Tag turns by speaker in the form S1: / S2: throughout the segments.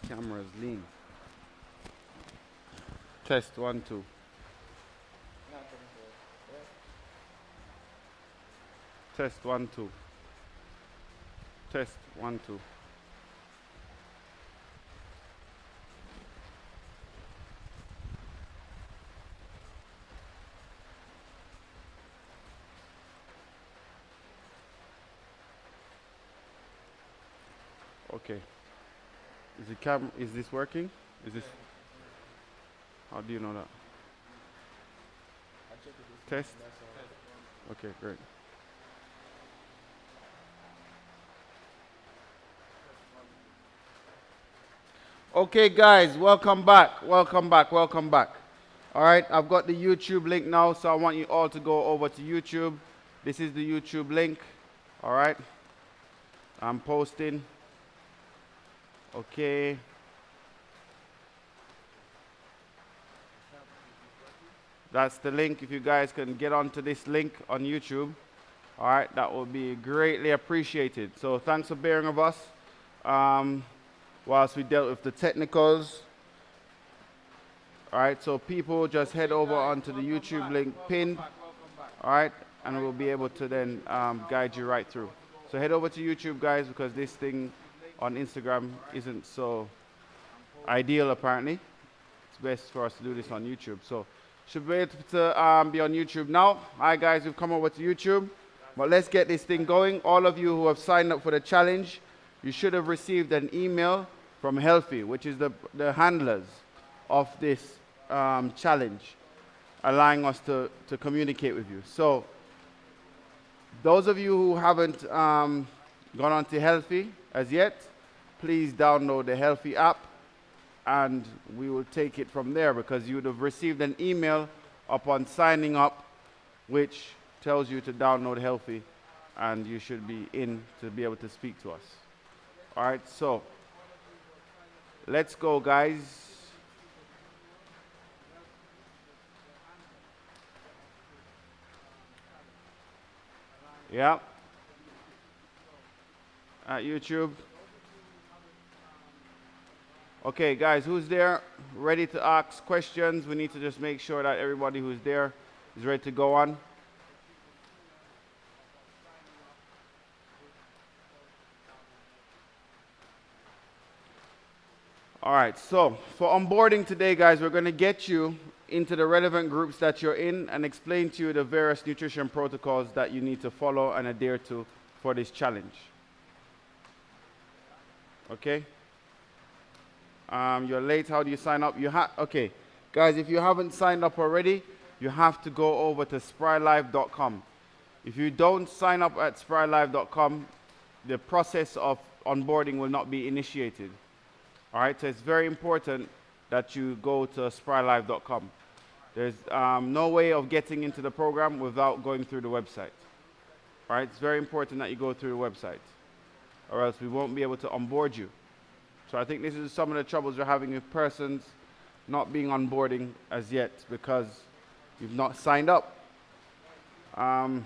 S1: Camera's lean. Test 1 2. Test 1 2. Test 1 2. Okay. Is this working? Is this? How do you know that? Test. Okay, great. Okay, guys, welcome back. Welcome back. Welcome back. All right, I've got the YouTube link now, so I want you all to go over to YouTube. This is the YouTube link. All right, I'm posting. Okay. That's the link. If you guys can get onto this link on YouTube, all right, that will be greatly appreciated. So thanks for bearing with us whilst we dealt with the technicals. All right, so people just head over onto the YouTube link pinned, all right, and we'll be able to then guide you right through. So head over to YouTube, guys, because this thing on Instagram isn't so ideal, apparently. It's best for us to do this on YouTube. So should be able to be on YouTube now. Hi, guys, we've come over to YouTube. But let's get this thing going. All of you who have signed up for the challenge, you should have received an email from Healthy, which is the handlers of this challenge, allowing us to communicate with you. So those of you who haven't gone on to Healthy as yet, please download the Healthy app, and we will take it from there, because you would have received an email upon signing up which tells you to download Healthy, and you should be in to be able to speak to us. All right, so let's go, guys. Yeah. At YouTube. Okay, guys, who's there ready to ask questions? We need to just make sure that everybody who's there is ready to go on. All right, so for onboarding today, guys, we're going to get you into the relevant groups that you're in and explain to you the various nutrition protocols that you need to follow and adhere to for this challenge. Okay? You're late. How do you sign up? Okay, guys, if you haven't signed up already, you have to go over to sprylive.com. If you don't sign up at sprylive.com, the process of onboarding will not be initiated. All right, so it's very important that you go to sprylive.com. There's no way of getting into the program without going through the website. All right, it's very important that you go through the website, or else we won't be able to onboard you. So I think this is some of the troubles we're having with persons not being onboarding as yet, because you've not signed up. All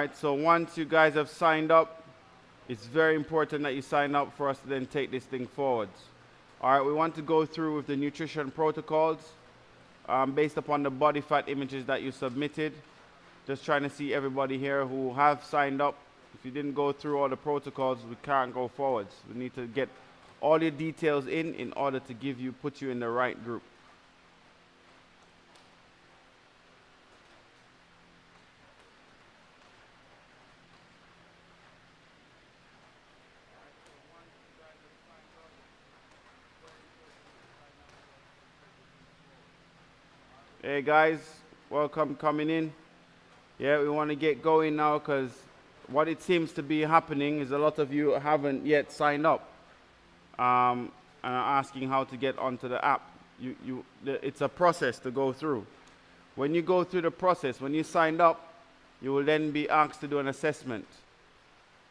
S1: right, so once you guys have signed up, it's very important that you sign up for us to then take this thing forwards. All right, we want to go through with the nutrition protocols based upon the body fat images that you submitted. Just trying to see everybody here who have signed up. If you didn't go through all the protocols, we can't go forwards. We need to get all your details in order to put you in the right group. Hey guys, welcome coming in. Yeah, we want to get going now, because what it seems to be happening is a lot of you haven't yet signed up and are asking how to get onto the app. It's a process to go through. When you go through the process, when you signed up, you will then be asked to do an assessment.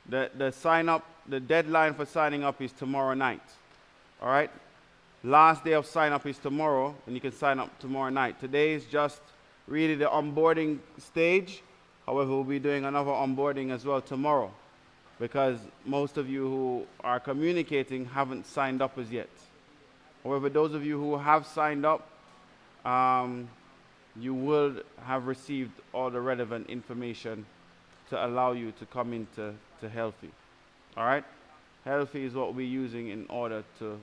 S1: The deadline for signing up is tomorrow night. All right? Last day of sign up is tomorrow, and you can sign up tomorrow night. Today is just really the onboarding stage. However, we'll be doing another onboarding as well tomorrow, because most of you who are communicating haven't signed up as yet. However, those of you who have signed up, you will have received all the relevant information to allow you to come into Healthy. All right? Healthy is what we're using in order to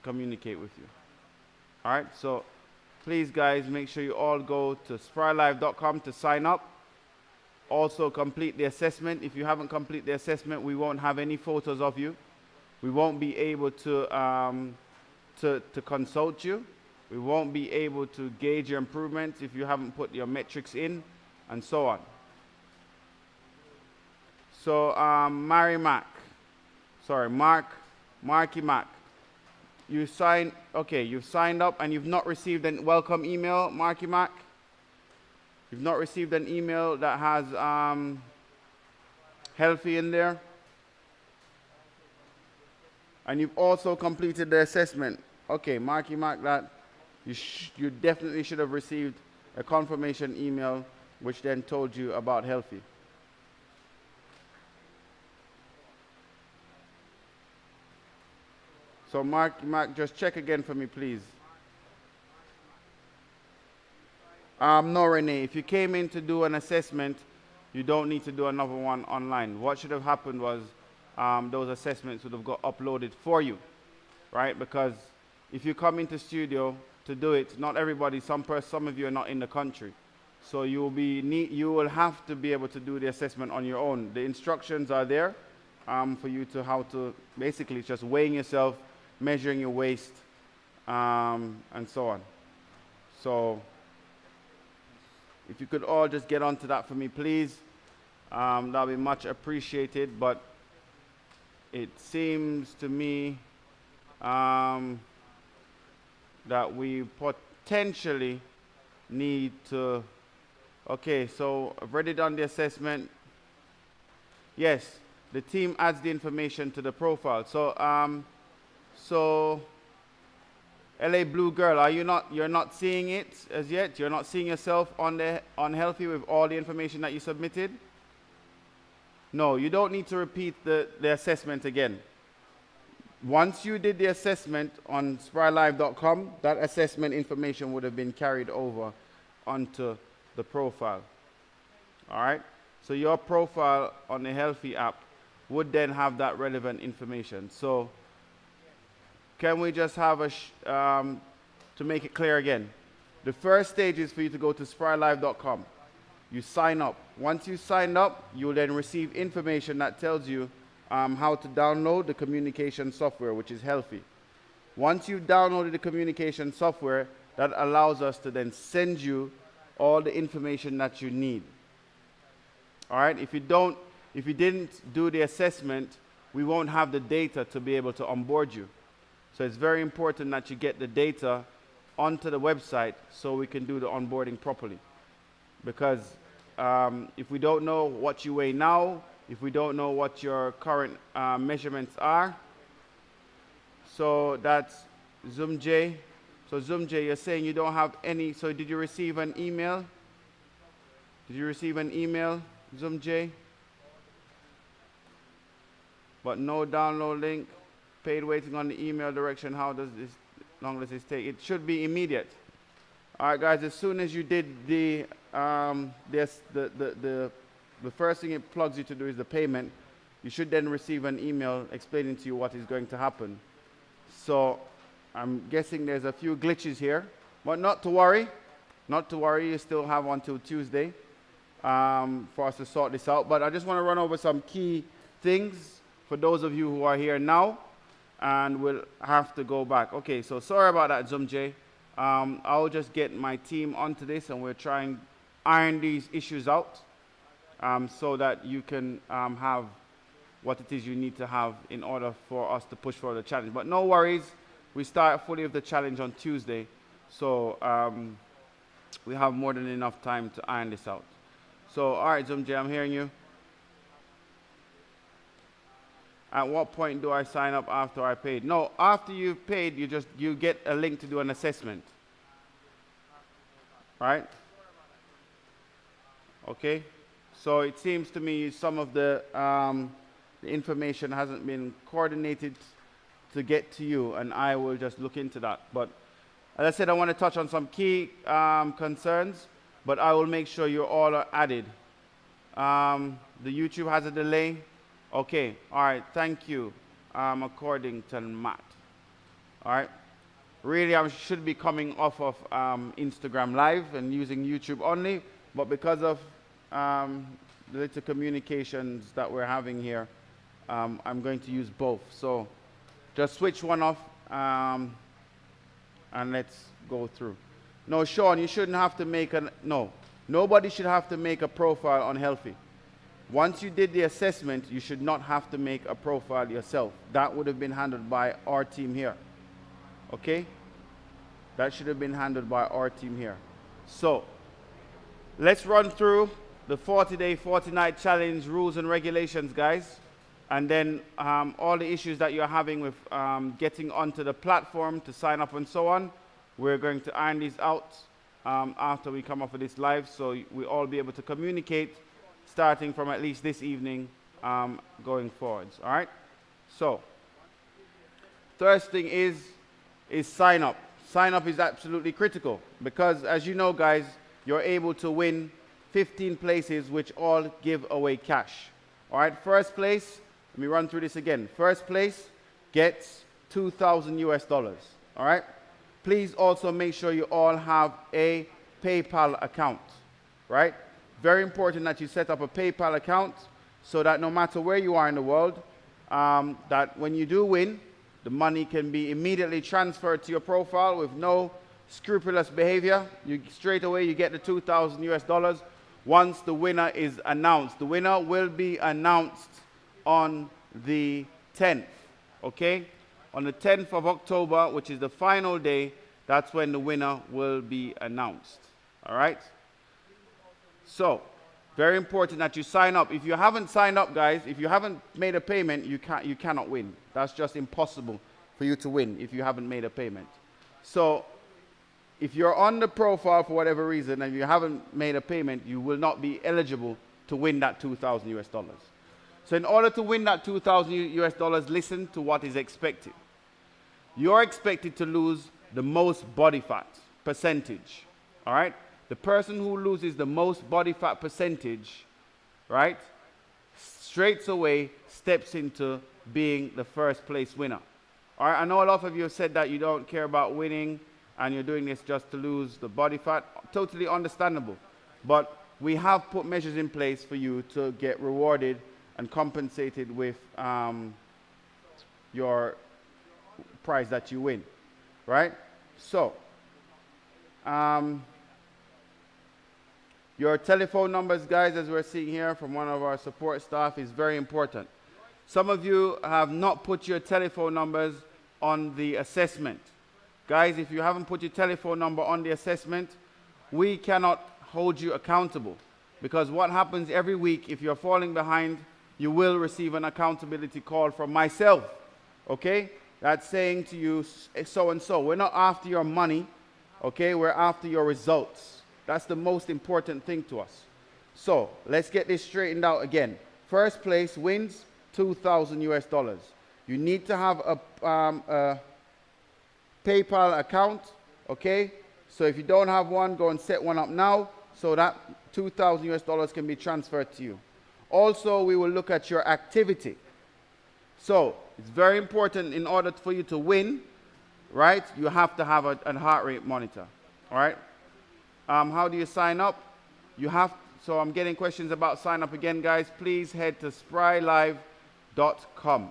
S1: communicate with you. All right? So please, guys, make sure you all go to sprylive.com to sign up. Also, complete the assessment. If you haven't completed the assessment, we won't have any photos of you. We won't be able to consult you. We won't be able to gauge your improvements if you haven't put your metrics in, and so on. So, Marky Mac, you've signed up and you've not received a welcome email, Marky Mac. You've not received an email that has Healthy in there. And you've also completed the assessment. Okay, Marky Mac, that you definitely should have received a confirmation email which then told you about Healthy. So Mark, just check again for me, please. No, Renee, if you came in to do an assessment, you don't need to do another one online. What should have happened was those assessments would have got uploaded for you, right? Because if you come into studio to do it, not everybody, some of you are not in the country. So you will have to be able to do the assessment on your own. The instructions are there for you to how to, basically it's just weighing yourself, measuring your waist, and so on. So if you could all just get onto that for me, please, that'll be much appreciated. But it seems to me that we potentially need to, okay, so I've already done the assessment. Yes, the team adds the information to the profile. So LA Blue Girl, you're not seeing it as yet? You're not seeing yourself on Healthy with all the information that you submitted? No, you don't need to repeat the assessment again. Once you did the assessment on sprylive.com, that assessment information would have been carried over onto the profile. All right? So your profile on the Healthy app would then have that relevant information. So can we just have to make it clear again? The first stage is for you to go to sprylive.com. You sign up. Once you sign up, you will then receive information that tells you how to download the communication software, which is Healthy. Once you've downloaded the communication software, that allows us to then send you all the information that you need. All right? If you didn't do the assessment, we won't have the data to be able to onboard you. So it's very important that you get the data onto the website so we can do the onboarding properly. Because if we don't know what you weigh now, if we don't know what your current measurements are, so that's ZoomJ. So ZoomJ, you're saying you don't have any, so did you receive an email? Did you receive an email, ZoomJ? But no download link. Paid waiting on the email direction. How long does this take? It should be immediate. All right, guys. As soon as you did the first thing it plugs you to do is the payment. You should then receive an email explaining to you what is going to happen. So I'm guessing there's a few glitches here, but not to worry. Not to worry. You still have until Tuesday for us to sort this out. But I just want to run over some key things for those of you who are here now. And we'll have to go back. Okay, so sorry about that, ZoomJ. I'll just get my team onto this and we'll try and iron these issues out so that you can have what it is you need to have in order for us to push for the challenge. But no worries, we start fully with the challenge on Tuesday. So we have more than enough time to iron this out. So, all right, ZoomJ, I'm hearing you. at what point do I sign up after I paid? No, after you've paid, you get a link to do an assessment. Right? Okay? So it seems to me some of the information hasn't been coordinated to get to you, and I will just look into that. But as I said, I want to touch on some key concerns, but I will make sure you all are added. The YouTube has a delay. Okay, all right, thank you, according to Matt. All right, really I should be coming off of Instagram Live and using YouTube only, but because of the little communications that we're having here, I'm going to use both. So just switch one off and let's go through. No, Sean, you shouldn't have to make nobody should have to make a profile on Healthy. Once you did the assessment, you should not have to make a profile yourself. That would have been handled by our team here. Okay? That should have been handled by our team here. So, let's run through the 40-day, 40-night challenge rules and regulations, guys. And then all the issues that you're having with getting onto the platform to sign up and so on, we're going to iron these out after we come off of this live, so we all be able to communicate starting from at least this evening going forwards. All right? So, first thing is sign up. Sign up is absolutely critical because, as you know, guys, you're able to win 15 places which all give away cash. All right? First place, let me run through this again. First place gets $2,000 US. All right? Please also make sure you all have a PayPal account. Right? Very important that you set up a PayPal account so that no matter where you are in the world, that when you do win, the money can be immediately transferred to your profile with no scrupulous behavior. Straight away you get the $2,000 US once the winner is announced. The winner will be announced on the 10th, okay? On the 10th of October, which is the final day, that's when the winner will be announced, all right? So, very important that you sign up. If you haven't signed up, guys, if you haven't made a payment, you cannot win. That's just impossible for you to win if you haven't made a payment. So, if you're on the profile for whatever reason and you haven't made a payment, you will not be eligible to win that $2,000 US. So in order to win that $2,000 US, listen to what is expected. You're expected to lose the most body fat percentage, all right? The person who loses the most body fat percentage, right, straight away steps into being the first place winner. All right, I know a lot of you have said that you don't care about winning and you're doing this just to lose the body fat. Totally understandable. But we have put measures in place for you to get rewarded and compensated with your prize that you win, right? So, your telephone numbers, guys, as we're seeing here from one of our support staff, is very important. Some of you have not put your telephone numbers on the assessment. Guys, if you haven't put your telephone number on the assessment, we cannot hold you accountable. Because what happens every week, if you're falling behind, you will receive an accountability call from myself. Okay? That's saying to you, so and so. We're not after your money. Okay? We're after your results. That's the most important thing to us. So, let's get this straightened out again. First place wins $2,000 US. You need to have a PayPal account, okay? So if you don't have one, go and set one up now so that $2,000 US can be transferred to you. Also, we will look at your activity. So, it's very important in order for you to win, right? You have to have a heart rate monitor, all right? How do you sign up? So I'm getting questions about sign up again, guys. Please head to sprylive.com,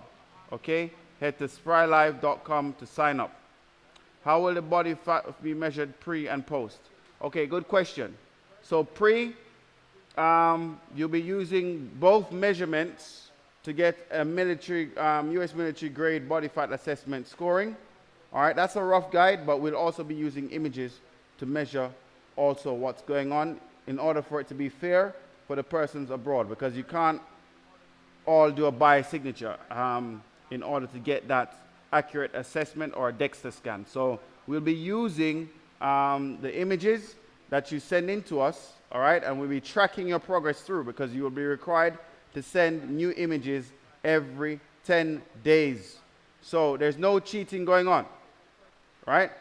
S1: okay? Head to sprylive.com to sign up. How will the body fat be measured pre and post? Okay, good question. So pre, you'll be using both measurements to get a military, US military grade body fat assessment scoring. All right, that's a rough guide, but we'll also be using images to measure also what's going on in order for it to be fair for the persons abroad, because you can't all do a biosignature in order to get that accurate assessment or a DEXA scan. So we'll be using the images that you send in to us, all right, and we'll be tracking your progress through, because you will be required to send new images every 10 days. So there's no cheating going on, right?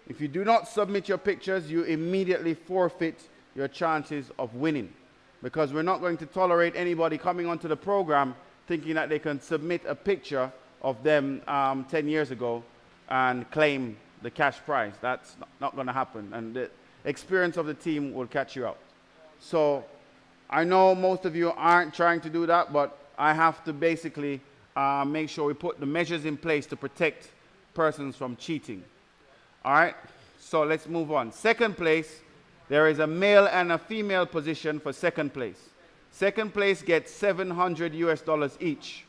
S1: If you do not submit your pictures, you immediately forfeit your chances of winning, because we're not going to tolerate anybody coming onto the program thinking that they can submit a picture of them 10 years ago and claim the cash prize. That's not going to happen, and the experience of the team will catch you out. So I know most of you aren't trying to do that, but I have to basically make sure we put the measures in place to protect persons from cheating. All right, so let's move on. Second place, there is a male and a female position for second place. Second place gets $700 each.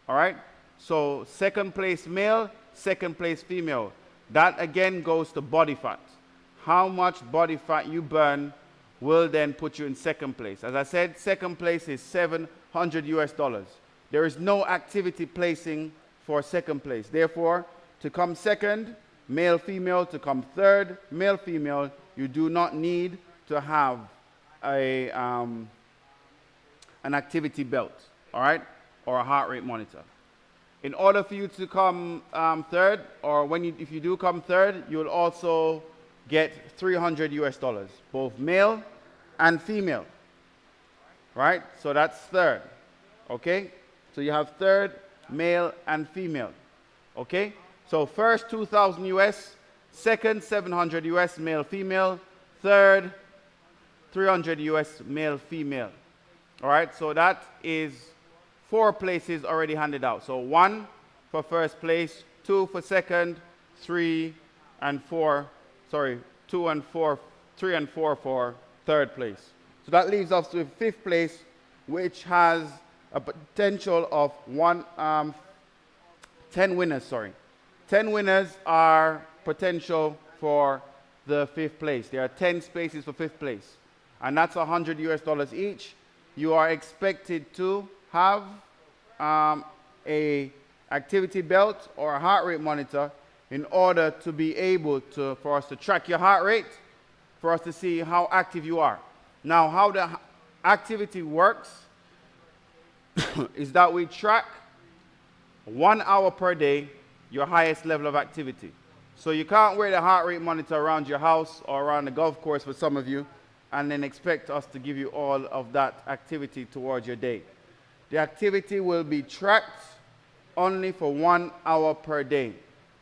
S1: All right, so second place male, second place female. That again goes to body fat. How much body fat you burn will then put you in second place. As I said, second place is $700. There is no activity placing for second place. Therefore, to come second, male, female, to come third, male, female, you do not need to have an activity belt, all right, or a heart rate monitor. In order for you to come third, or if you do come third, you'll also get $300, both male and female, right? So that's third, okay? So you have third, male and female, okay? So first 2,000 US, second 700 US, male, female, third 300 US, male, female. All right, so that is 4 places already handed out. So 1 for first place, 2 for second, 3 and 4, sorry, 2 and 4, 3 and 4 for third place. So that leaves us with fifth place, which has a potential of 10 winners, sorry. 10 winners are potential for the fifth place. There are 10 spaces for fifth place, and that's $100 each. You are expected to have a activity belt or a heart rate monitor in order to be able to, for us to track your heart rate, for us to see how active you are. Now, how the activity works is that we track 1 hour per day your highest level of activity. So you can't wear the heart rate monitor around your house or around the golf course for some of you and then expect us to give you all of that activity towards your day. The activity will be tracked only for 1 hour per day,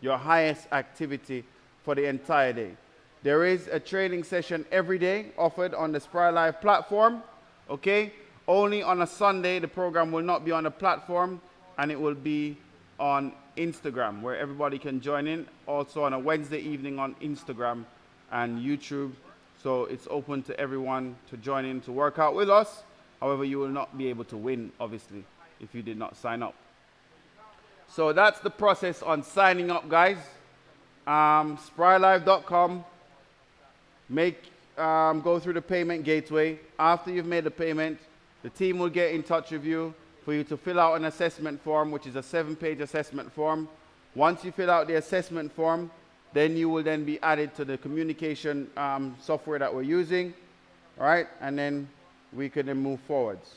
S1: your highest activity for the entire day. There is a training session every day offered on the Spry Live platform, okay? Only on a Sunday, the program will not be on the platform, and it will be on Instagram, where everybody can join in. Also on a Wednesday evening on Instagram and YouTube. So it's open to everyone to join in to work out with us. However, you will not be able to win, obviously, if you did not sign up. So that's the process on signing up, guys. Sprylive.com. Go through the payment gateway. After you've made the payment, the team will get in touch with you for you to fill out an assessment form, which is a 7-page assessment form. Once you fill out the assessment form, then you will then be added to the communication software that we're using, all right? And then we can then move forwards.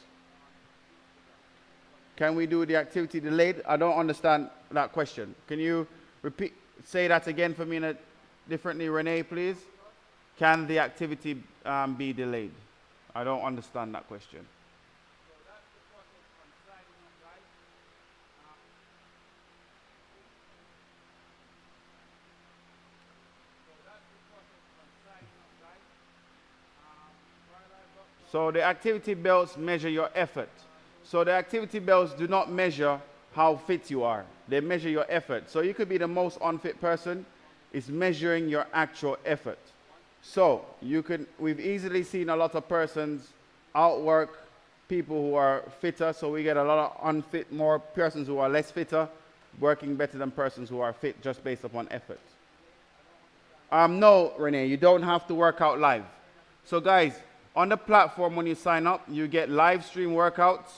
S1: Can we do the activity delayed? I don't understand that question. Can you say that again for me differently, Renee, please? Can the activity be delayed? I don't understand that question. So the activity belts measure your effort. So the activity belts do not measure how fit you are. They measure your effort. So you could be the most unfit person. It's measuring your actual effort. So we've easily seen a lot of persons outwork people who are fitter. So we get a lot of more persons who are less fitter, working better than persons who are fit just based upon effort. No, Renee, you don't have to work out live. So guys, on the platform when you sign up, you get live stream workouts.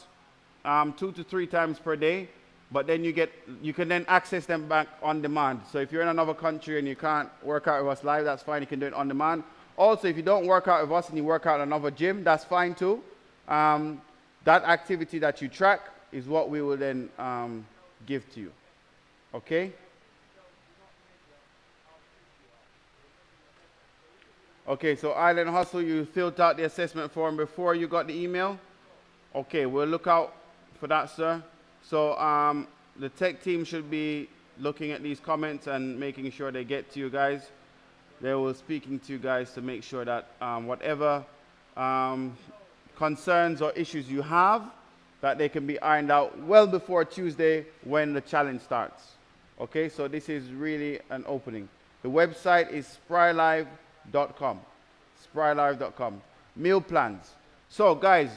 S1: 2 to 3 times per day, but then you can then access them back on demand. So if you're in another country and you can't work out with us live, that's fine. You can do it on demand. Also, if you don't work out with us and you work out at another gym, that's fine too. That activity that you track is what we will then give to you. Okay? Okay, so Island Hustle, you filled out the assessment form before you got the email? Okay, we'll look out for that, sir. So the tech team should be looking at these comments and making sure they get to you guys. They will be speaking to you guys to make sure that whatever concerns or issues you have, that they can be ironed out well before Tuesday when the challenge starts. Okay, so this is really an opening. The website is sprylive.com. Sprylive.com. Meal plans. So guys,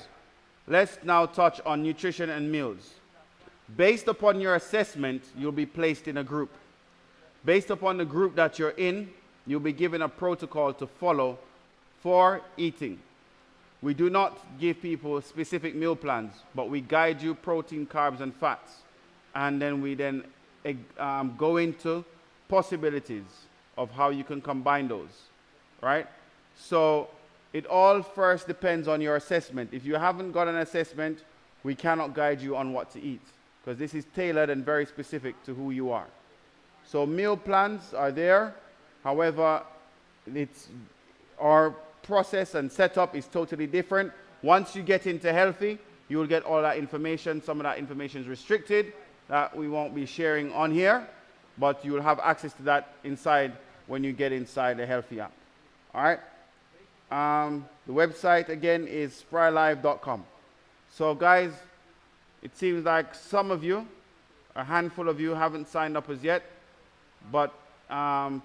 S1: let's now touch on nutrition and meals. Based upon your assessment, you'll be placed in a group. Based upon the group that you're in, you'll be given a protocol to follow for eating. We do not give people specific meal plans, but we guide you protein, carbs, and fats. And then we then go into possibilities of how you can combine those, right? So it all first depends on your assessment. If you haven't got an assessment, we cannot guide you on what to eat, because this is tailored and very specific to who you are. So meal plans are there. However, our process and setup is totally different. Once you get into healthy, you will get all that information. Some of that information is restricted that we won't be sharing on here, but you will have access to that inside when you get inside the healthy app. All right. The website again is sprylive.com. So guys, it seems like some of you, a handful of you, haven't signed up as yet, but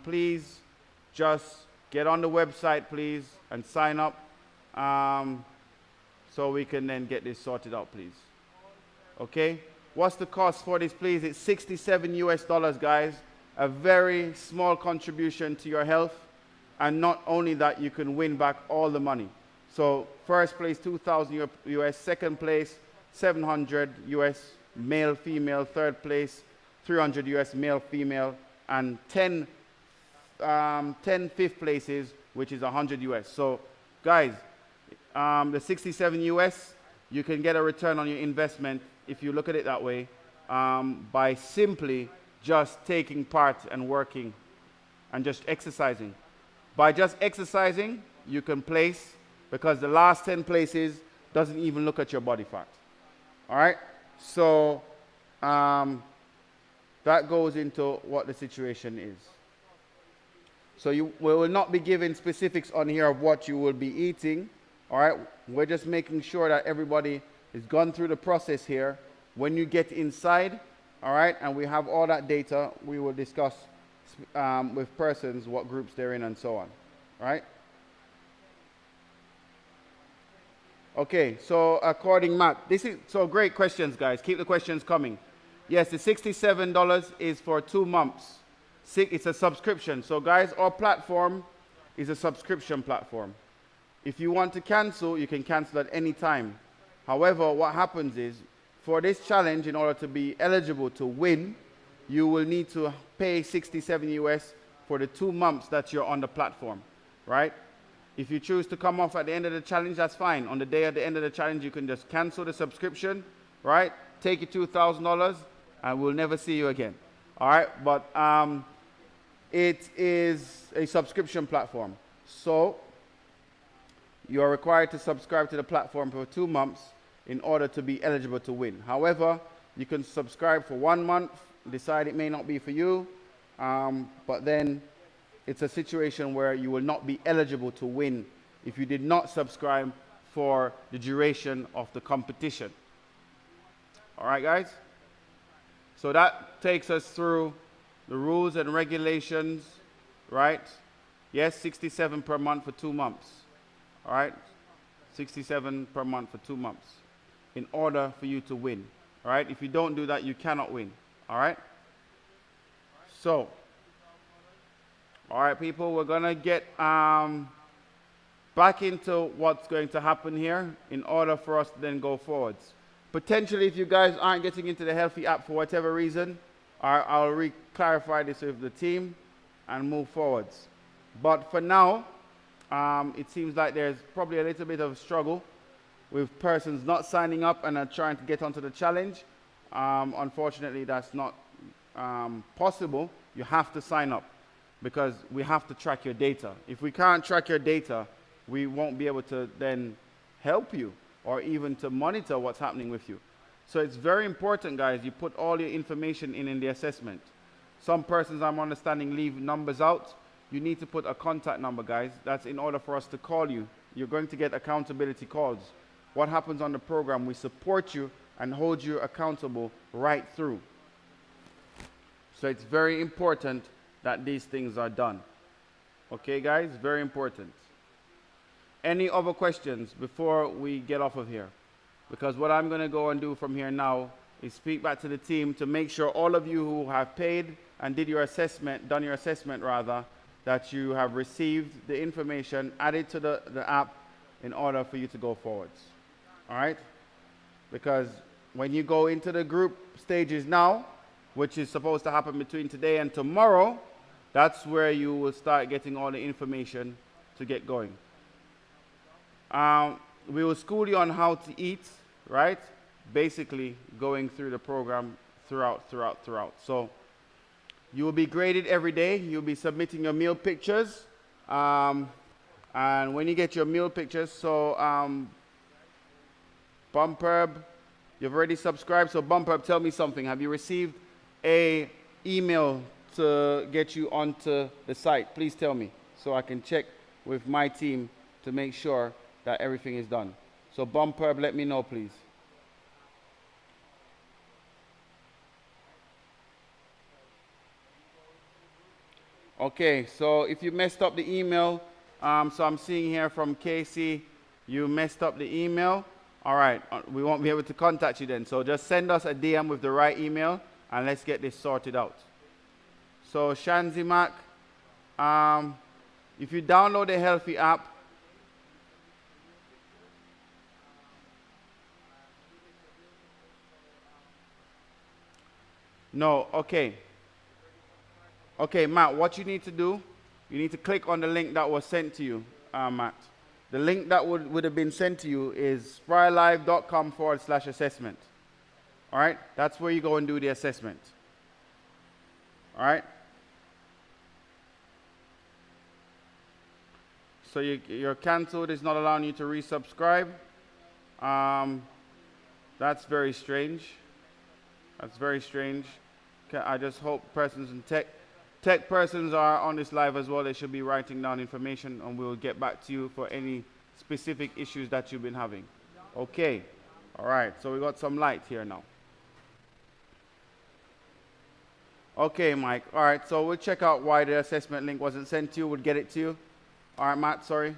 S1: please just get on the website, please, and sign up so we can then get this sorted out, please. Okay? What's the cost for this, please? It's $67 US, guys. A very small contribution to your health. And not only that, you can win back all the money. So first place, 2,000 US. Second place, 700 US, male, female. Third place, 300 US, male, female. And 10 fifth places, which is 100 US. So guys, the 67 US, you can get a return on your investment, if you look at it that way, by simply just taking part and working and just exercising. By just exercising, you can place, because the last 10 places doesn't even look at your body fat. All right? So that goes into what the situation is. So we will not be giving specifics on here of what you will be eating. All right? We're just making sure that everybody has gone through the process here. When you get inside, all right, and we have all that data, we will discuss with persons what groups they're in and so on. All right? Okay, so according Matt, so great questions, guys. Keep the questions coming. Yes, the $67 is for 2 months. It's a subscription. So guys, our platform is a subscription platform. If you want to cancel, you can cancel at any time. However, what happens is, for this challenge, in order to be eligible to win, you will need to pay 67 US for the 2 months that you're on the platform, right? If you choose to come off at the end of the challenge, that's fine. On the day at the end of the challenge, you can just cancel the subscription, right? Take your $2,000, and we'll never see you again. All right? But it is a subscription platform. So you are required to subscribe to the platform for 2 months in order to be eligible to win. However, you can subscribe for 1 month, decide it may not be for you, but then it's a situation where you will not be eligible to win if you did not subscribe for the duration of the competition. All right, guys? So that takes us through the rules and regulations, right? Yes, 67 per month for 2 months. All right? 67 per month for 2 months in order for you to win. All right? If you don't do that, you cannot win. All right? So, all right, people, we're going to get back into what's going to happen here in order for us to then go forwards. Potentially, if you guys aren't getting into the Healthy app for whatever reason, I'll re-clarify this with the team and move forwards. But for now, it seems like there's probably a little bit of struggle with persons not signing up and are trying to get onto the challenge. Unfortunately, that's not possible. You have to sign up because we have to track your data. If we can't track your data, we won't be able to then help you or even to monitor what's happening with you. So it's very important, guys, you put all your information in the assessment. Some persons, I'm understanding, leave numbers out. You need to put a contact number, guys. That's in order for us to call you. You're going to get accountability calls. What happens on the program, we support you and hold you accountable right through. So it's very important that these things are done. Okay, guys? Very important. Any other questions before we get off of here? Because what I'm going to go and do from here now is speak back to the team to make sure all of you who have paid and done your assessment rather, that you have received the information added to the app in order for you to go forwards. All right? Because when you go into the group stages now, which is supposed to happen between today and tomorrow, that's where you will start getting all the information to get going. We will school you on how to eat, right? Basically going through the program throughout. So you will be graded every day. You'll be submitting your meal pictures. And when you get your meal pictures, so Bumperb, you've already subscribed. So Bumperb, tell me something. Have you received a email to get you onto the site? Please tell me so I can check with my team to make sure that everything is done. So Bumperb, let me know, please. Okay, so if you messed up the email, so I'm seeing here from Casey, you messed up the email. All right, we won't be able to contact you then. So just send us a DM with the right email and let's get this sorted out. So Shanzi Mac, if you download the Healthy app, no, okay. Okay, Matt, what you need to do, you need to click on the link that was sent to you, Matt. The link that would have been sent to you is sprylive.com/assessment. All right? That's where you go and do the assessment. All right? So you're canceled. It's not allowing you to resubscribe. That's very strange. That's very strange. I just hope persons in tech persons are on this live as well. They should be writing down information and we'll get back to you for any specific issues that you've been having. Okay. All right. So we got some light here now. Okay, Mike. All right. So we'll check out why the assessment link wasn't sent to you. We'll get it to you. All right, Matt. Sorry.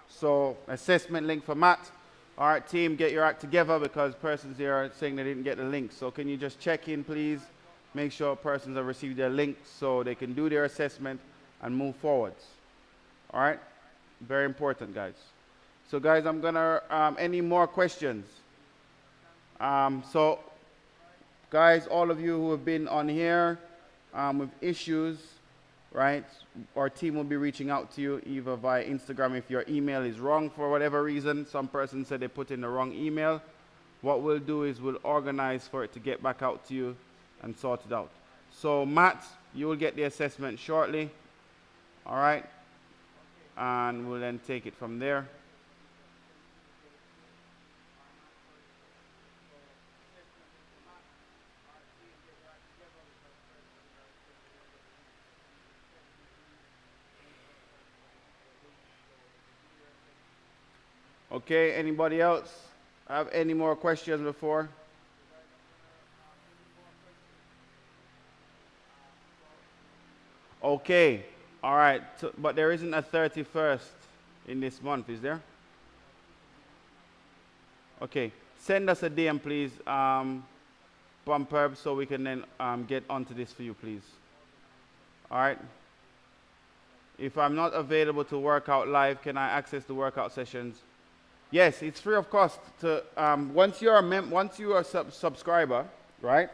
S1: So assessment link for Matt. All right, team, get your act together because persons here are saying they didn't get the link. So can you just check in, please? Make sure persons have received their link so they can do their assessment and move forwards. All right? Very important, guys. So, guys, I'm going to, any more questions? So, guys, all of you who have been on here with issues, right, our team will be reaching out to you either via Instagram if your email is wrong for whatever reason. Some person said they put in the wrong email. What we'll do is we'll organize for it to get back out to you and sort it out. So Matt, you will get the assessment shortly. All right? And we'll then take it from there. Okay, anybody else have any more questions before? Okay, all right, so, but there isn't a 31st in this month, is there? Okay, send us a DM, please, Bumperb, so we can then get onto this for you, please. All right? If I'm not available to work out live, can I access the workout sessions? Yes, it's free of cost. Once you're a subscriber, right?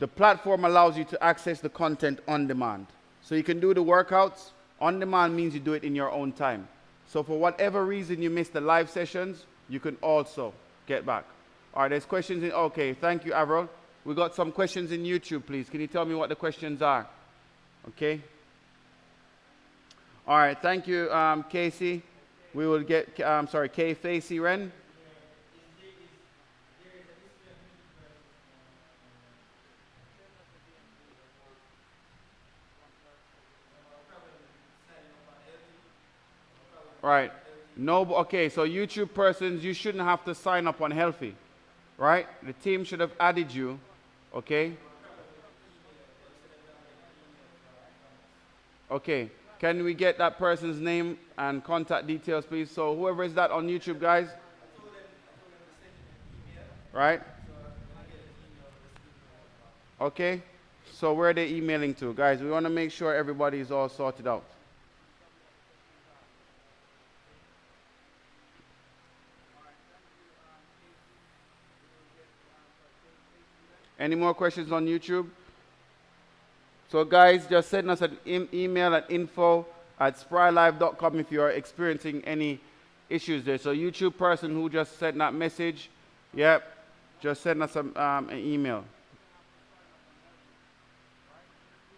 S1: The platform allows you to access the content on demand. So you can do the workouts. On demand means you do it in your own time. So for whatever reason you missed the live sessions, you can also get back. All right, there's questions in, okay, thank you, Avril. We got some questions in YouTube, please. Can you tell me what the questions are? Okay. All right, thank you, Casey. We will get, Kay Facey Ren. Right. No, okay, so YouTube persons, you shouldn't have to sign up on Healthy, right? The team should have added you, okay? Okay, can we get that person's name and contact details, please? So whoever is that on YouTube, guys? Right? Okay, so where are they emailing to? Guys, we want to make sure everybody is all sorted out. Any more questions on YouTube? So guys, just send us an email at info@sprylive.com if you are experiencing any issues there. So YouTube person who just sent that message, yep, just send us an email.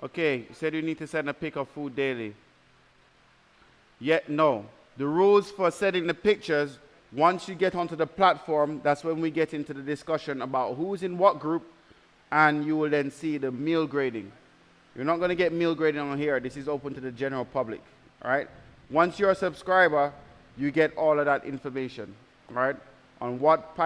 S1: Okay, you said you need to send a pic of food daily. Yet no. The rules for setting the pictures, once you get onto the platform, that's when we get into the discussion about who's in what group, and you will then see the meal grading. You're not going to get meal grading on here. This is open to the general public. All right? Once you're a subscriber, you get all of that information, right? On what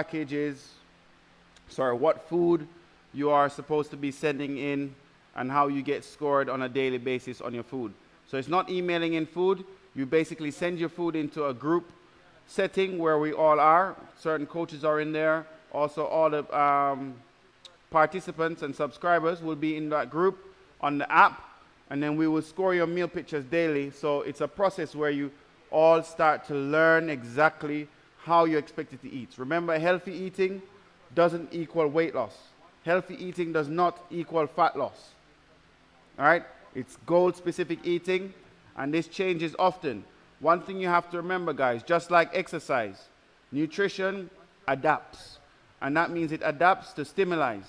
S1: what food you are supposed to be sending in and how you get scored on a daily basis on your food. So it's not emailing in food. You basically send your food into a group setting where we all are. Certain coaches are in there. Also, all the participants and subscribers will be in that group on the app, and then we will score your meal pictures daily. So it's a process where you all start to learn exactly how you're expected to eat. Remember, healthy eating doesn't equal weight loss. Healthy eating does not equal fat loss. All right? It's goal-specific eating, and this changes often. One thing you have to remember, guys, just like exercise, nutrition adapts, and that means it adapts to stimuli.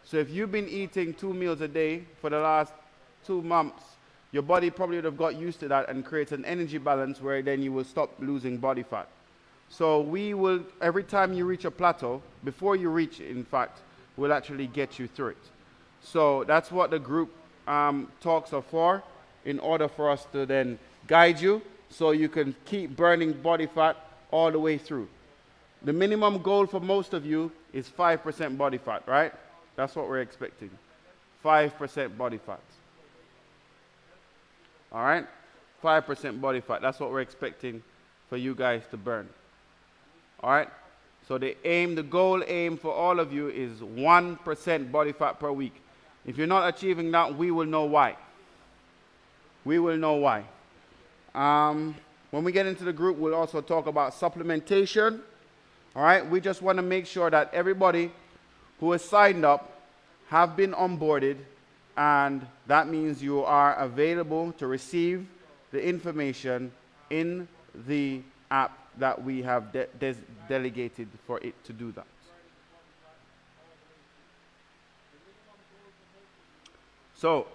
S1: So if you've been eating 2 meals a day for the last 2 months, your body probably would have got used to that and creates an energy balance where then you will stop losing body fat. So we will, every time you reach a plateau, before you reach it, in fact, we'll actually get you through it. So that's what the group talks are for, in order for us to then guide you so you can keep burning body fat all the way through. The minimum goal for most of you is 5% body fat, right? That's what we're expecting. 5% body fat. All right? 5% body fat. That's what we're expecting for you guys to burn. All right? So the goal aim for all of you is 1% body fat per week. If you're not achieving that, we will know why. We will know why. When we get into the group, we'll also talk about supplementation. All right? We just want to make sure that everybody who has signed up have been onboarded, and that means you are available to receive the information in the app that we have delegated for it to do that. So,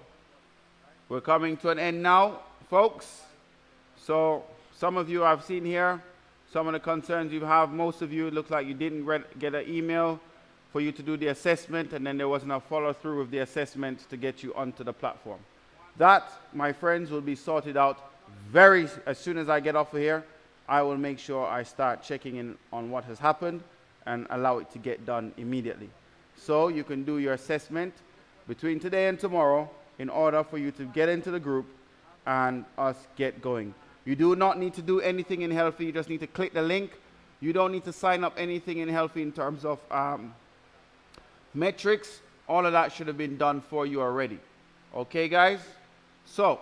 S1: we're coming to an end now, folks. So, some of you I've seen here, some of the concerns you have, most of you, it looks like you didn't get an email for you to do the assessment, and then there wasn't a follow-through with the assessment to get you onto the platform. That, my friends, will be sorted out as soon as I get off of here. I will make sure I start checking in on what has happened and allow it to get done immediately. So you can do your assessment between today and tomorrow in order for you to get into the group and us get going. You do not need to do anything in Healthy. You just need to click the link. You don't need to sign up anything in Healthy in terms of metrics. All of that should have been done for you already. Okay, guys? So,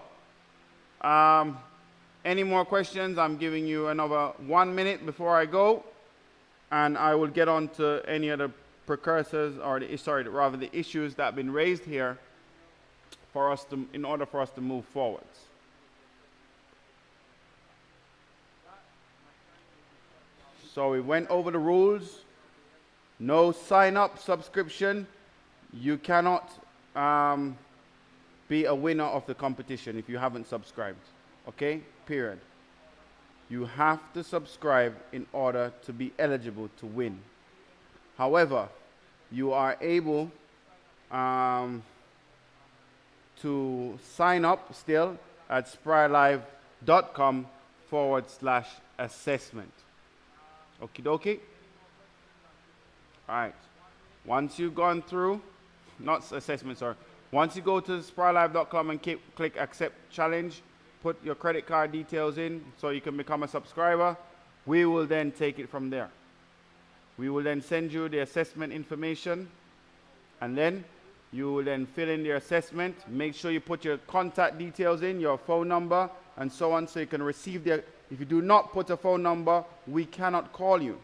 S1: Any more questions? I'm giving you another 1 minute before I go, and I will get on to any other precursors, or rather the issues that have been raised here for us to, in order for us to move forwards. So we went over the rules. No sign-up subscription. You cannot be a winner of the competition if you haven't subscribed. Okay? Period. You have to subscribe in order to be eligible to win. However, you are able to sign up still at sprylive.com/assessment. Okie dokie? All right. Once you've gone through, not assessment, sorry. Once you go to sprylive.com and click accept challenge, put your credit card details in so you can become a subscriber, we will then take it from there. We will then send you the assessment information, and then you will then fill in the assessment. Make sure you put your contact details in, your phone number, and so on, so you can receive the. If you do not put a phone number, we cannot call you.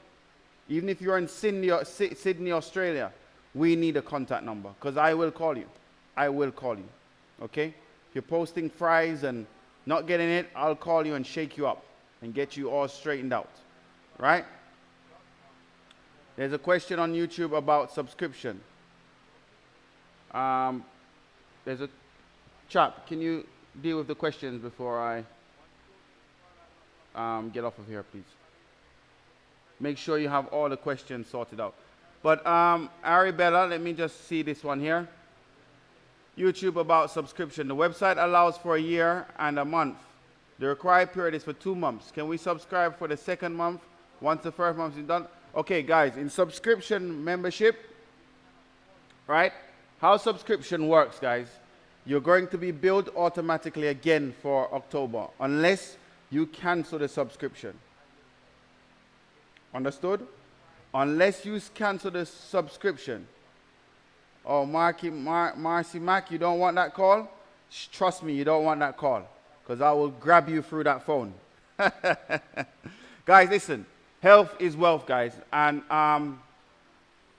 S1: Even if you're in Sydney, Australia, we need a contact number, because I will call you. I will call you. Okay? If you're posting fries and not getting it, I'll call you and shake you up and get you all straightened out. Right? There's a question on YouTube about subscription. There's a chap. Can you deal with the questions before I get off of here, please? Make sure you have all the questions sorted out. But Arabella, let me just see this one here. YouTube about subscription. The website allows for a year and a month. The required period is for 2 months. Can we subscribe for the second month once the first month is done? Okay, guys, in subscription membership, right? How subscription works, guys, you're going to be billed automatically again for October unless you cancel the subscription. Understood? Unless you cancel the subscription. Oh, Marcy Mac, you don't want that call? Trust me, you don't want that call, because I will grab you through that phone. Guys, listen. Health is wealth, guys. And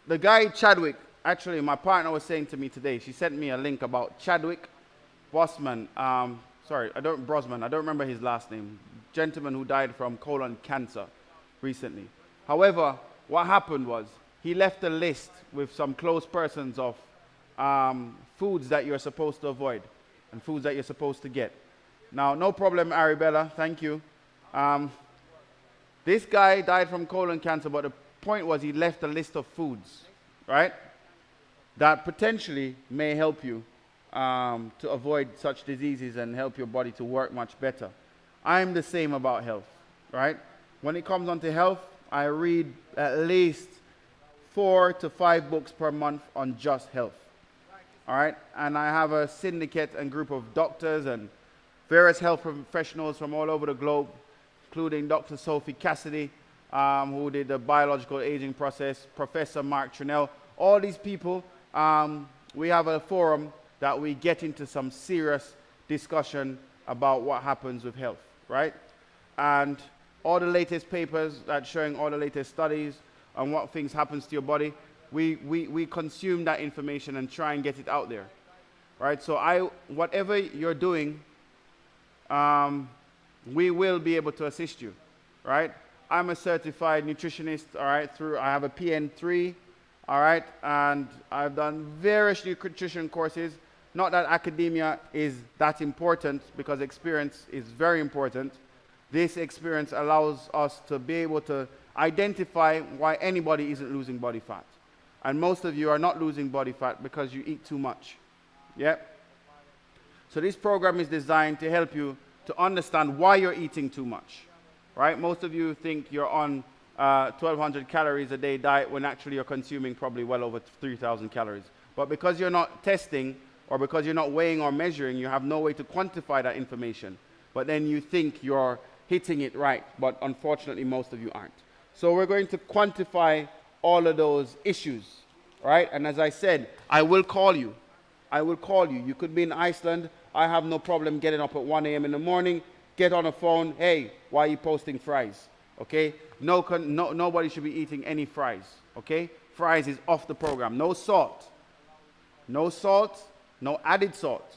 S1: the guy Chadwick, actually, my partner was saying to me today, she sent me a link about Chadwick Brosman. I don't remember his last name. Gentleman who died from colon cancer recently. However, what happened was he left a list with some close persons of foods that you're supposed to avoid and foods that you're supposed to get. Now, no problem, Arabella. Thank you. This guy died from colon cancer, but the point was he left a list of foods, right, that potentially may help you to avoid such diseases and help your body to work much better. I'm the same about health, right? When it comes on to health, I read at least 4 to 5 books per month on just health, all right? And I have a syndicate and group of doctors and various health professionals from all over the globe, including Dr. Sophie Cassidy, who did the biological aging process, Professor Mark Trinell. All these people, we have a forum that we get into some serious discussion about what happens with health, right? And all the latest papers that showing all the latest studies on what things happens to your body, we consume that information and try and get it out there, right? So whatever you're doing, we will be able to assist you, right? I'm a certified nutritionist, all right, I have a PN3, all right, and I've done various nutrition courses. Not that academia is that important, because experience is very important. This experience allows us to be able to identify why anybody isn't losing body fat. And most of you are not losing body fat because you eat too much. Yeah? So this program is designed to help you to understand why you're eating too much. Right? Most of you think you're on 1,200 calories a day diet when actually you're consuming probably well over 3,000 calories. But because you're not testing, or because you're not weighing or measuring, you have no way to quantify that information. But then you think you're hitting it right, but unfortunately most of you aren't. So we're going to quantify all of those issues, right? And as I said, I will call you. I will call you. You could be in Iceland. I have no problem getting up at 1 a.m. in the morning, get on the phone, hey, why are you posting fries? Okay? Nobody should be eating any fries. Okay? Fries is off the program. No salt. No salt, no added salt,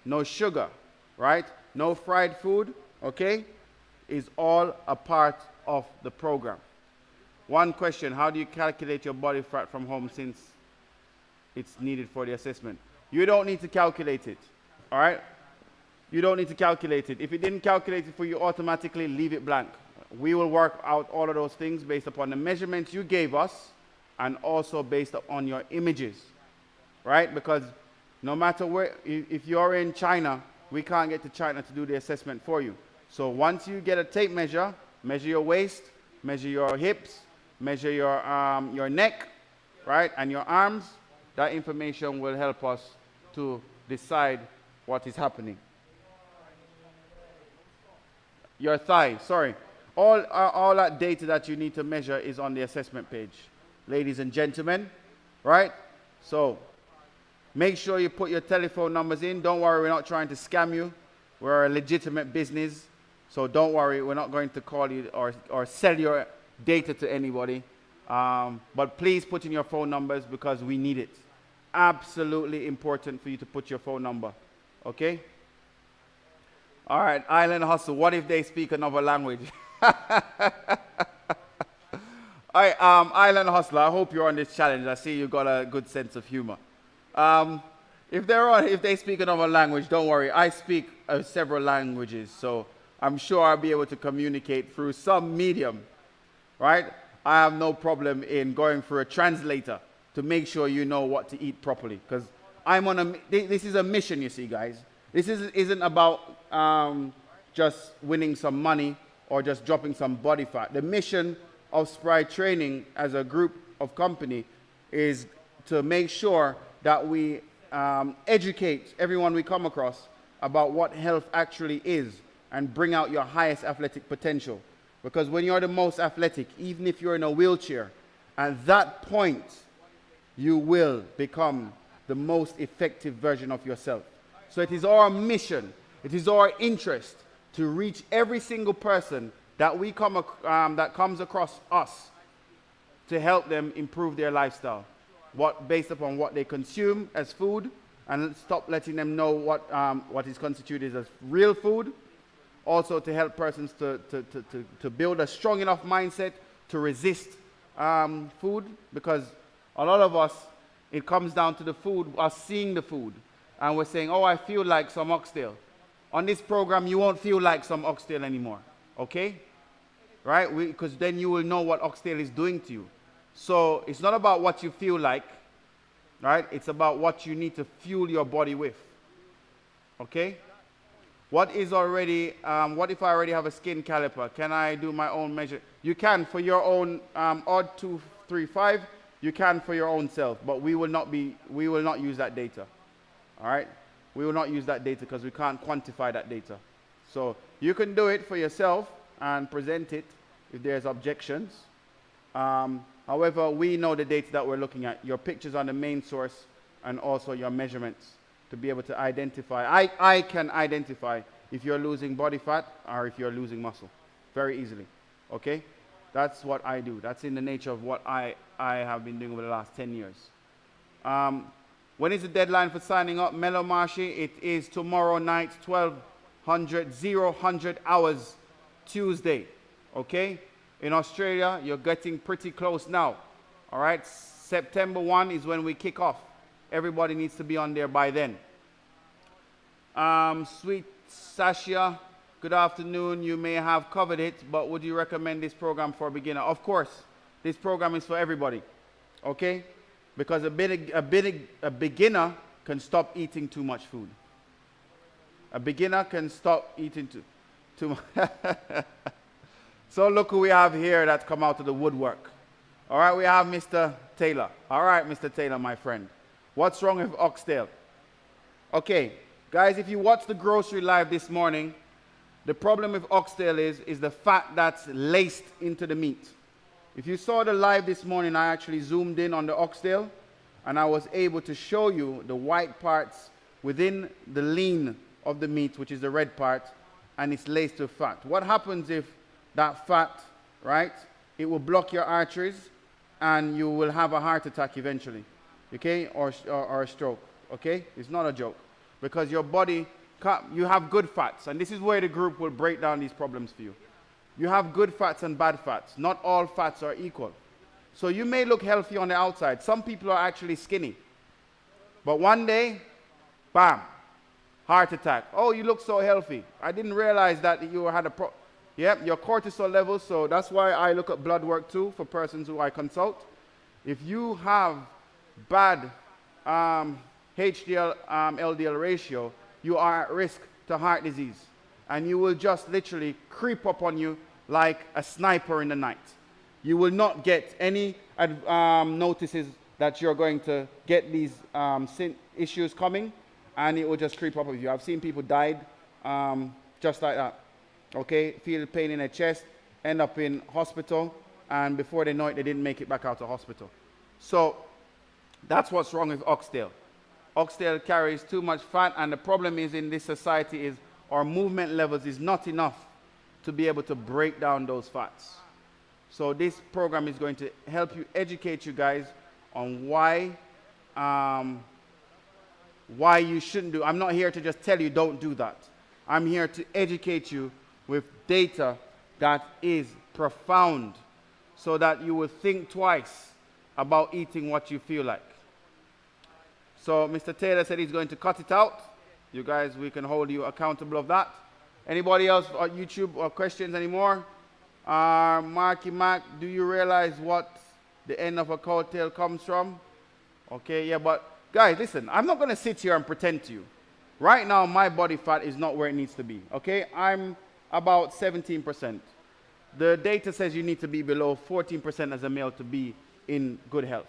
S1: no sugar, right? No fried food, okay? Is all a part of the program. One question, how do you calculate your body fat from home since it's needed for the assessment? You don't need to calculate it, all right? You don't need to calculate it. If it didn't calculate it for you automatically, leave it blank. We will work out all of those things based upon the measurements you gave us and also based on your images, right? Because no matter where, if you're in China, we can't get to China to do the assessment for you. So once you get a tape measure, measure your waist, measure your hips, measure your neck, right, and your arms, that information will help us to decide what is happening. Your thigh, sorry. All that data that you need to measure is on the assessment page, ladies and gentlemen, right? So make sure you put your telephone numbers in. Don't worry, we're not trying to scam you. We're a legitimate business. So don't worry, we're not going to call you or sell your data to anybody. But please put in your phone numbers because we need it. Absolutely important for you to put your phone number. Okay? All right, Island Hustle. What if they speak another language? All right, Island Hustler, I hope you're on this challenge. I see you got a good sense of humor. If they speak another language, don't worry. I speak several languages, so I'm sure I'll be able to communicate through some medium, right? I have no problem in going through a translator to make sure you know what to eat properly, because I'm on this is a mission, you see, guys. This isn't about just winning some money or just dropping some body fat. The mission of Spry Training as a group of company is to make sure that we educate everyone we come across about what health actually is and bring out your highest athletic potential. Because when you're the most athletic, even if you're in a wheelchair, at that point, you will become the most effective version of yourself. So it is our mission, it is our interest to reach every single person that we that comes across us to help them improve their lifestyle, based upon what they consume as food, and stop letting them know what is constituted as real food. Also to help persons to build a strong enough mindset to resist food, because a lot of us, it comes down to the food, us seeing the food, and we're saying, oh, I feel like some oxtail. On this program, you won't feel like some oxtail anymore, okay? Right? Because then you will know what oxtail is doing to you. So it's not about what you feel like, right? It's about what you need to fuel your body with, okay? What if I already have a skin caliper? Can I do my own measure? You can for your own odd 235. You can for your own self, but we will not use that data. All right? We will not use that data because we can't quantify that data. So you can do it for yourself and present it if there's objections. However, we know the data that we're looking at. Your pictures are the main source, and also your measurements to be able to identify. I can identify if you're losing body fat or if you're losing muscle very easily. Okay? That's what I do. That's in the nature of what I have been doing over the last 10 years. When is the deadline for signing up? Melanomacy, it is tomorrow night, 100 hours, Tuesday. Okay? In Australia, you're getting pretty close now. All right? September 1 is when we kick off. Everybody needs to be on there by then. Sweet Sasha, good afternoon. You may have covered it, but would you recommend this program for a beginner? Of course, this program is for everybody. Okay? Because a beginner can stop eating too much food. A beginner can stop eating too much. So look who we have here that's come out of the woodwork. All right, we have Mr. Taylor. All right, Mr. Taylor, my friend. What's wrong with oxtail? Okay, guys, if you watched the grocery live this morning, the problem with oxtail is the fat that's laced into the meat. If you saw the live this morning, I actually zoomed in on the oxtail, and I was able to show you the white parts within the lean of the meat, which is the red part, and it's laced with fat. What happens if that fat, right, it will block your arteries and you will have a heart attack eventually, okay, or a stroke, okay? It's not a joke, because your body, you have good fats, and this is where the group will break down these problems for you. You have good fats and bad fats. Not all fats are equal. So you may look healthy on the outside. Some people are actually skinny. But one day, bam, heart attack. Oh, you look so healthy. I didn't realize that you had Yep, your cortisol levels. So that's why I look at blood work too for persons who I consult. If you have bad HDL, LDL ratio, you are at risk to heart disease. And you will just literally creep up on you like a sniper in the night. You will not get any notices that you're going to get these issues coming, and it will just creep up with you. I've seen people died just like that. Okay, feel pain in their chest, end up in hospital, and before they know it, they didn't make it back out of hospital. So that's what's wrong with oxtail. Oxtail carries too much fat, and the problem is in this society is our movement levels is not enough to be able to break down those fats. So this program is going to help you, educate you guys on why you shouldn't do. I'm not here to just tell you don't do that. I'm here to educate you with data that is profound so that you will think twice about eating what you feel like. So Mr. Taylor said he's going to cut it out. You guys, we can hold you accountable of that. Anybody else on YouTube or questions anymore? Marky Mac, do you realize what the end of a coattail comes from? Okay, yeah, but guys, listen, I'm not going to sit here and pretend to you. Right now, my body fat is not where it needs to be, okay? I'm about 17%. The data says you need to be below 14% as a male to be in good health.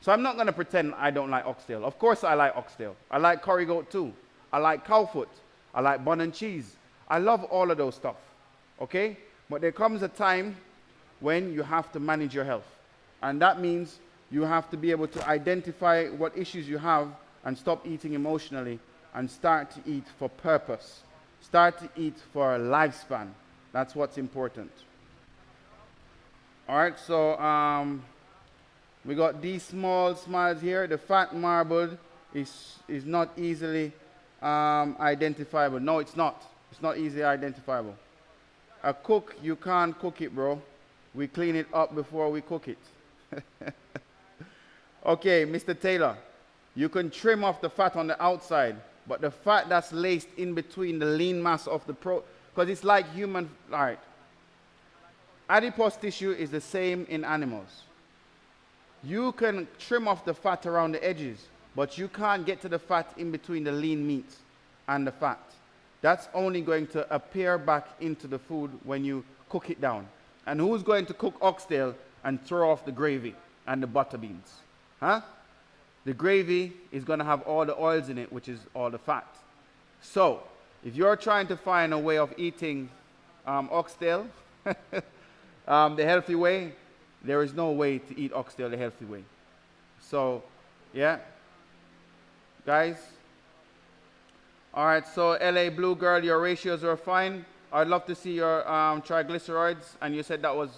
S1: So I'm not going to pretend I don't like oxtail. Of course I like oxtail. I like curry goat too. I like cow foot. I like bun and cheese. I love all of those stuff, okay? But there comes a time when you have to manage your health. And that means you have to be able to identify what issues you have and stop eating emotionally and start to eat for purpose. Start to eat for a lifespan. That's what's important. All right, so we got these small smiles here. The fat marbled is not easily identifiable. No, it's not. It's not easily identifiable. A cook, you can't cook it, bro. We clean it up before we cook it. Okay, Mr. Taylor, you can trim off the fat on the outside, but the fat that's laced in between the lean mass of the because it's like human, all right. Adipose tissue is the same in animals. You can trim off the fat around the edges, but you can't get to the fat in between the lean meat and the fat. That's only going to appear back into the food when you cook it down. And who's going to cook oxtail and throw off the gravy and the butter beans? Huh? The gravy is going to have all the oils in it, which is all the fat. So, if you're trying to find a way of eating oxtail the healthy way, there is no way to eat oxtail the healthy way. So, yeah. Guys. All right, so LA Blue Girl, your ratios are fine. I'd love to see your triglycerides. And you said that was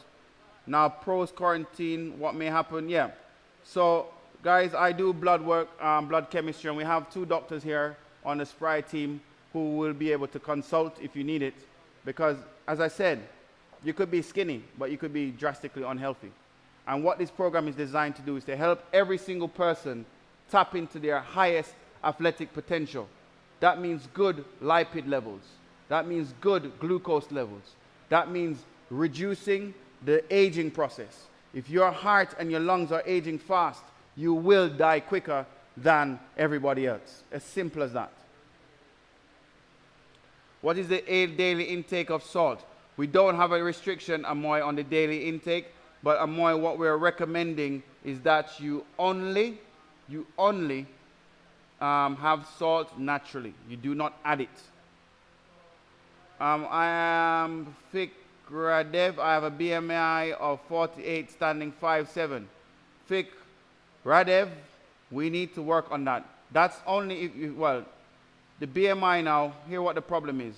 S1: now post-quarantine, what may happen? Yeah. So, guys, I do blood work, blood chemistry, and we have 2 doctors here on the Spry team who will be able to consult if you need it. Because, as I said, you could be skinny, but you could be drastically unhealthy. And what this program is designed to do is to help every single person tap into their highest athletic potential. That means good lipid levels. That means good glucose levels. That means reducing the aging process. If your heart and your lungs are aging fast, you will die quicker than everybody else. As simple as that. What is the daily intake of salt? We don't have a restriction, Amoy, on the daily intake, but Amoy, what we're recommending is that you only have salt naturally. You do not add it. I am Fik Radev. I have a BMI of 48, standing 5'7". Fik Radev, we need to work on that. That's only if you, well, the BMI now, here what the problem is.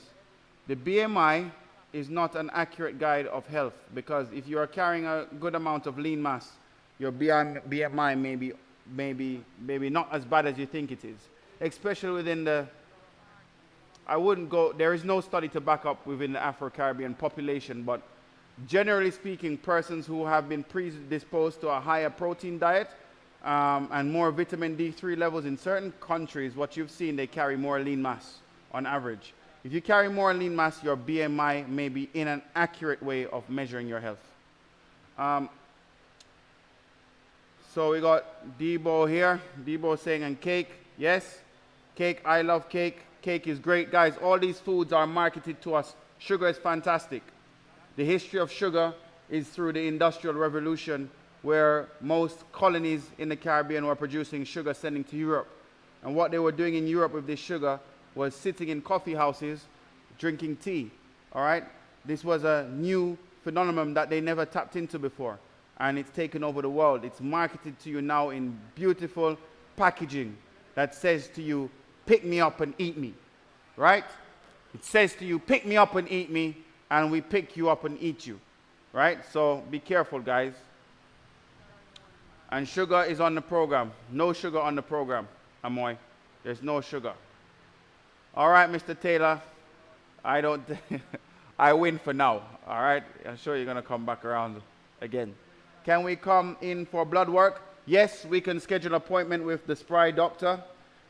S1: the BMI is not an accurate guide of health, because if you are carrying a good amount of lean mass, your BMI may be not as bad as you think it is, especially within the, I wouldn't go, there is no study to back up within the Afro-Caribbean population, but generally speaking, persons who have been predisposed to a higher protein diet and more vitamin D3 levels in certain countries, what you've seen, they carry more lean mass on average. If you carry more lean mass, your BMI may be in an accurate way of measuring your health. So we got Debo here. Debo saying, and cake. Yes, cake. I love cake. Cake is great. Guys, all these foods are marketed to us. Sugar is fantastic. The history of sugar is through the Industrial Revolution, where most colonies in the Caribbean were producing sugar, sending to Europe. And what they were doing in Europe with this sugar was sitting in coffee houses, drinking tea. All right? This was a new phenomenon that they never tapped into before. And it's taken over the world. It's marketed to you now in beautiful packaging that says to you, pick me up and eat me. Right? It says to you, pick me up and eat me, and we pick you up and eat you. Right? So be careful, guys. And sugar is on the program. No sugar on the program, Amoy. There's no sugar. All right, Mr. Taylor. I win for now. All right? I'm sure you're going to come back around again. Can we come in for blood work? Yes, we can schedule an appointment with the Spry doctor.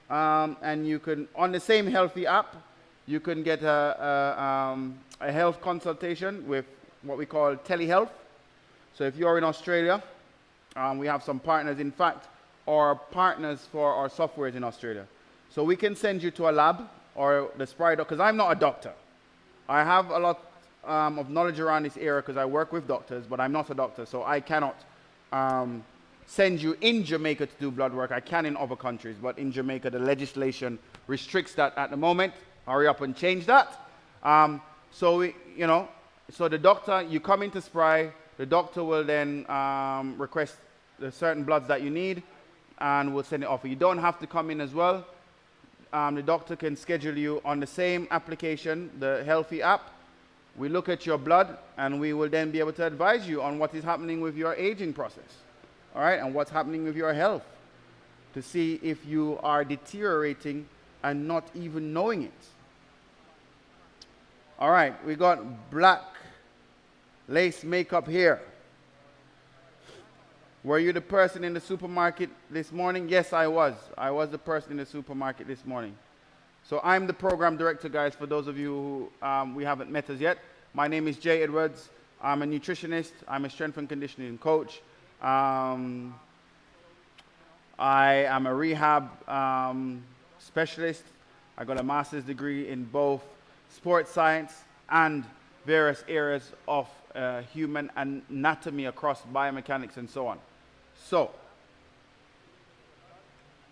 S1: And you can, on the same Healthy app, you can get a health consultation with what we call telehealth. So if you're in Australia, we have some partners. In fact, our partners for our software is in Australia. So we can send you to a lab or the Spry doctor, because I'm not a doctor. I have a lot of knowledge around this area because I work with doctors, but I'm not a doctor, so I cannot send you in Jamaica to do blood work. I can in other countries, but in Jamaica, the legislation restricts that at the moment. Hurry up and change that. So the doctor, you come into Spry, the doctor will then request the certain bloods that you need, and we'll send it off. You don't have to come in as well. The doctor can schedule you on the same application, the Healthy app. We look at your blood, and we will then be able to advise you on what is happening with your aging process, all right, and what's happening with your health, to see if you are deteriorating and not even knowing it. All right, we got black lace makeup here. Were you the person in the supermarket this morning? Yes, I was. I was the person in the supermarket this morning. So I'm the program director, guys, for those of you who we haven't met us yet. My name is Jay Edwards. I'm a nutritionist. I'm a strength and conditioning coach. I am a rehab specialist. I got a master's degree in both sports science and various areas of human anatomy across biomechanics and so on. So,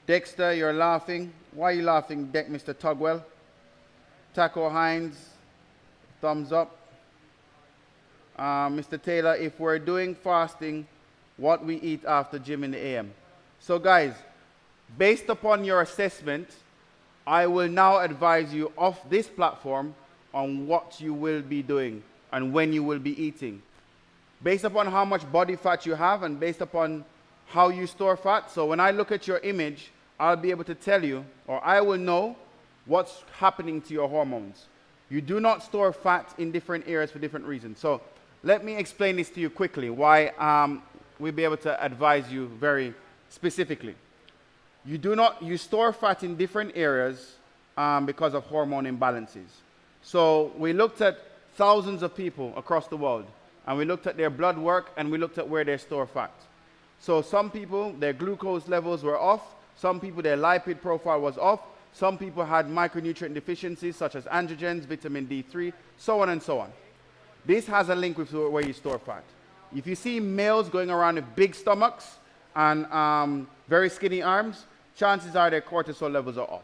S1: Dexter, you're laughing. Why are you laughing, Mr. Tugwell? Taco Hines, thumbs up. Mr. Taylor, if we're doing fasting, what we eat after gym in the AM. So guys, based upon your assessment, I will now advise you off this platform on what you will be doing and when you will be eating. Based upon how much body fat you have and based upon how you store fat. So when I look at your image, I'll be able to tell you, or I will know what's happening to your hormones. You do not store fat in different areas for different reasons. So let me explain this to you quickly, why we'll be able to advise you very specifically. You store fat in different areas because of hormone imbalances. So we looked at thousands of people across the world, and we looked at their blood work, and we looked at where they store fat. So some people, their glucose levels were off. Some people, their lipid profile was off. Some people had micronutrient deficiencies such as androgens, vitamin D3, so on and so on. This has a link with where you store fat. If you see males going around with big stomachs and very skinny arms, chances are their cortisol levels are off.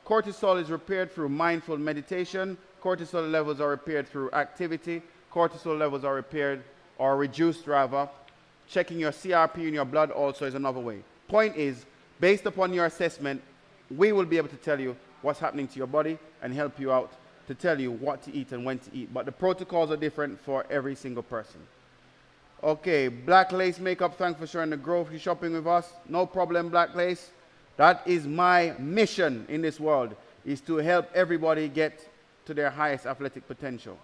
S1: Cortisol is repaired through mindful meditation. Cortisol levels are repaired through activity. Cortisol levels are repaired or reduced rather. Checking your CRP in your blood also is another way. Point is, based upon your assessment, we will be able to tell you what's happening to your body and help you out to tell you what to eat and when to eat. But the protocols are different for every single person. Okay, Black Lace Makeup, thanks for sharing the grocery shopping with us. No problem, Black Lace. That is my mission in this world, is to help everybody get to their highest athletic potential.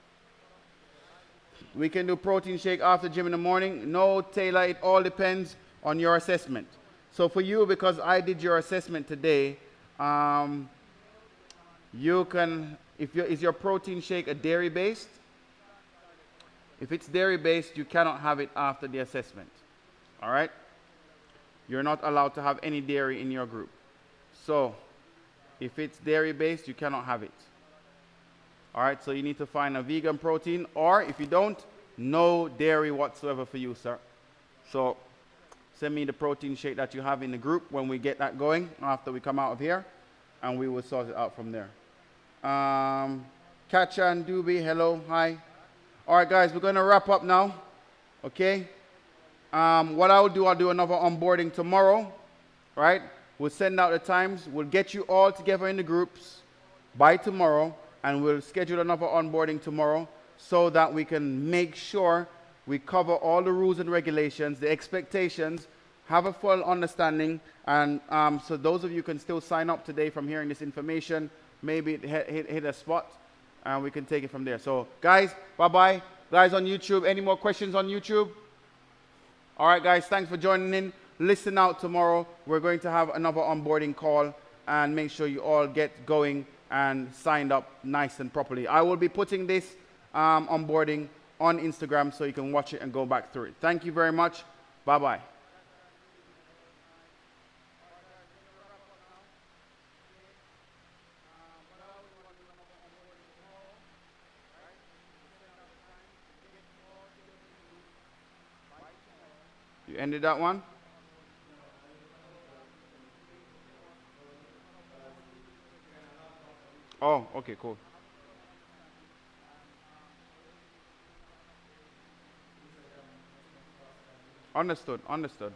S1: We can do protein shake after gym in the morning. No, Taylor, it all depends on your assessment. So for you, because I did your assessment today, you can, is your protein shake a dairy-based? If it's dairy-based, you cannot have it after the assessment. All right? You're not allowed to have any dairy in your group. So if it's dairy-based, you cannot have it. All right? So you need to find a vegan protein, or if you don't, no dairy whatsoever for you, sir. So send me the protein shake that you have in the group when we get that going after we come out of here, and we will sort it out from there. Katja and Doobie, hello, hi. All right, guys, we're going to wrap up now, okay? What I'll do another onboarding tomorrow, right? We'll send out the times. We'll get you all together in the groups by tomorrow, and we'll schedule another onboarding tomorrow so that we can make sure we cover all the rules and regulations, the expectations, have a full understanding, and so those of you can still sign up today from hearing this information, maybe hit a spot, and we can take it from there. So, guys, bye-bye. Guys on YouTube, any more questions on YouTube? All right, guys, thanks for joining in. Listen out tomorrow. We're going to have another onboarding call, and make sure you all get going and signed up nice and properly. I will be putting this onboarding on Instagram so you can watch it and go back through it. Thank you very much. Bye-bye. You ended that one? Oh, okay, cool. Understood, understood.